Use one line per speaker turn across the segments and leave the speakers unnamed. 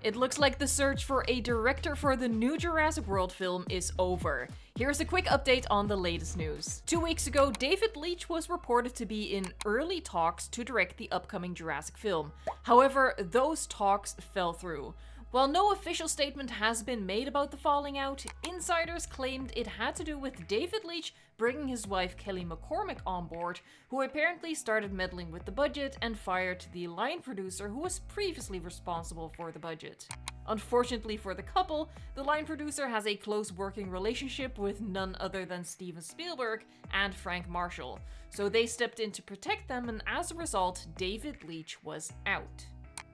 It looks like the search for a director for the new Jurassic World film is over. Here's a quick update on the latest news. 2 weeks ago, David Leech was reported to be in early talks to direct the upcoming Jurassic film. However, those talks fell through. While no official statement has been made about the falling out, insiders claimed it had to do with David Leech bringing his wife Kelly McCormick on board, who apparently started meddling with the budget and fired the line producer who was previously responsible for the budget. Unfortunately for the couple, the line producer has a close working relationship with none other than Steven Spielberg and Frank Marshall, so they stepped in to protect them, and as a result, David Leech was out.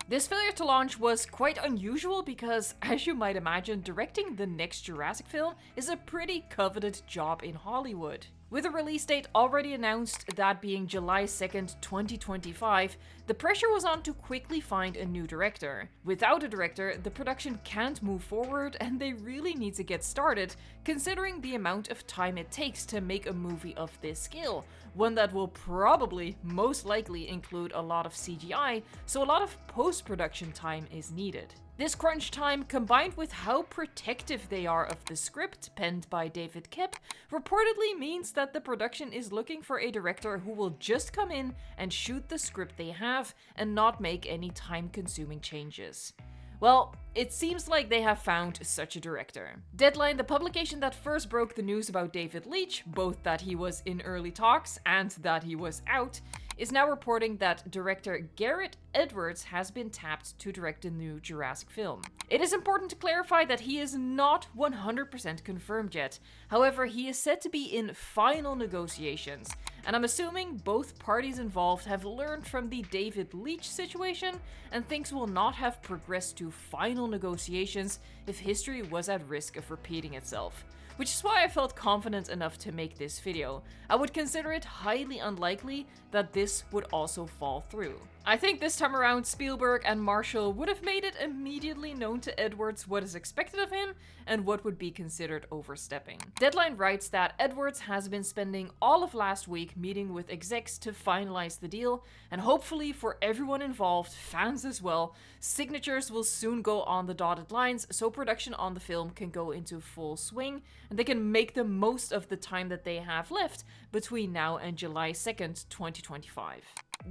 This failure to launch was quite unusual because, as you might imagine, directing the next Jurassic film is a pretty coveted job in Hollywood. With a release date already announced, that being July 2nd, 2025, the pressure was on to quickly find a new director. Without a director, the production can't move forward, and they really need to get started, considering the amount of time it takes to make a movie of this scale, one that will probably, most likely, include a lot of CGI, so a lot of post-production time is needed. This crunch time, combined with how protective they are of the script penned by David Koepp, reportedly means that the production is looking for a director who will just come in and shoot the script they have and not make any time-consuming changes. Well, it seems like they have found such a director. Deadline, the publication that first broke the news about David Leech, both that he was in early talks and that he was out, is now reporting that director Gareth Edwards has been tapped to direct a new Jurassic film. It is important to clarify that he is not 100% confirmed yet. However, he is said to be in final negotiations, and I'm assuming both parties involved have learned from the David Leech situation, and things will not have progressed to final negotiations if history was at risk of repeating itself. Which is why I felt confident enough to make this video. I would consider it highly unlikely that this would also fall through. I think this time around Spielberg and Marshall would have made it immediately known to Edwards what is expected of him and what would be considered overstepping. Deadline writes that Edwards has been spending all of last week meeting with execs to finalize the deal, and hopefully for everyone involved, fans as well, signatures will soon go on the dotted lines so production on the film can go into full swing and they can make the most of the time that they have left between now and July 2nd, 2025.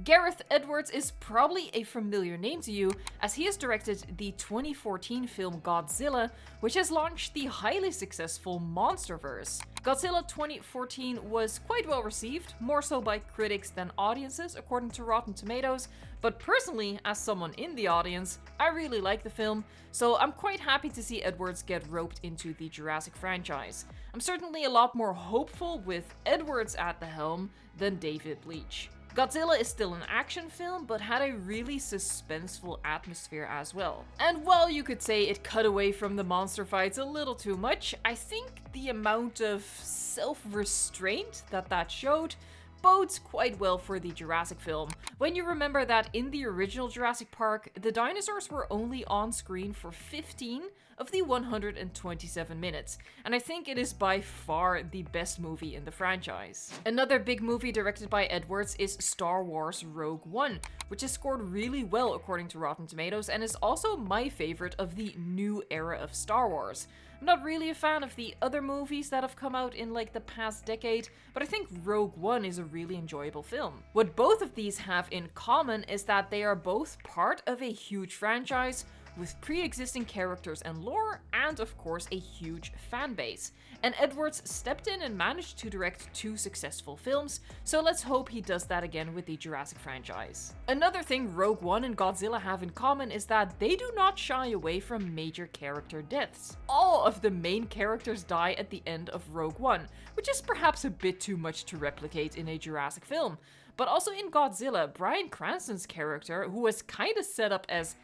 Gareth Edwards is probably a familiar name to you, as he has directed the 2014 film Godzilla, which has launched the highly successful MonsterVerse. Godzilla 2014 was quite well received, more so by critics than audiences according to Rotten Tomatoes, but personally, as someone in the audience, I really like the film, so I'm quite happy to see Edwards get roped into the Jurassic franchise. I'm certainly a lot more hopeful with Edwards at the helm than David Leech. Godzilla is still an action film, but had a really suspenseful atmosphere as well. And while you could say it cut away from the monster fights a little too much, I think the amount of self-restraint that showed bodes quite well for the Jurassic film, when you remember that in the original Jurassic Park, the dinosaurs were only on screen for 15 of the 127 minutes, and I think it is by far the best movie in the franchise. Another big movie directed by Edwards is Star Wars Rogue One, which has scored really well according to Rotten Tomatoes and is also my favorite of the new era of Star Wars. I'm not really a fan of the other movies that have come out in like the past decade, but I think Rogue One is a really enjoyable film. What both of these have in common is that they are both part of a huge franchise with pre-existing characters and lore, and of course a huge fan base. And Edwards stepped in and managed to direct 2 successful films, so let's hope he does that again with the Jurassic franchise. Another thing Rogue One and Godzilla have in common is that they do not shy away from major character deaths. All of the main characters die at the end of Rogue One, which is perhaps a bit too much to replicate in a Jurassic film. But also in Godzilla, Bryan Cranston's character, who was kinda set up as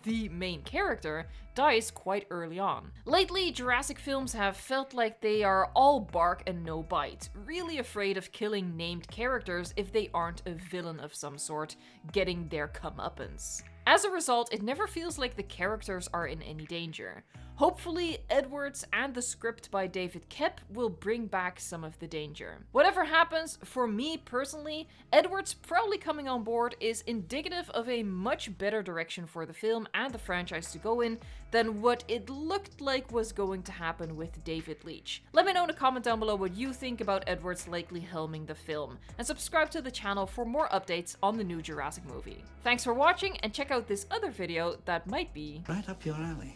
the main character, dies quite early on. Lately, Jurassic films have felt like they are all bark and no bite, really afraid of killing named characters if they aren't a villain of some sort, getting their comeuppance. As a result, it never feels like the characters are in any danger. Hopefully, Edwards and the script by David Koepp will bring back some of the danger. Whatever happens, for me personally, Edwards probably coming on board is indicative of a much better direction for the film and the franchise to go in than what it looked like was going to happen with David Leech. Let me know in a comment down below what you think about Edwards likely helming the film, and subscribe to the channel for more updates on the new Jurassic movie. Thanks for watching, and check out this other video that might be
right up your alley.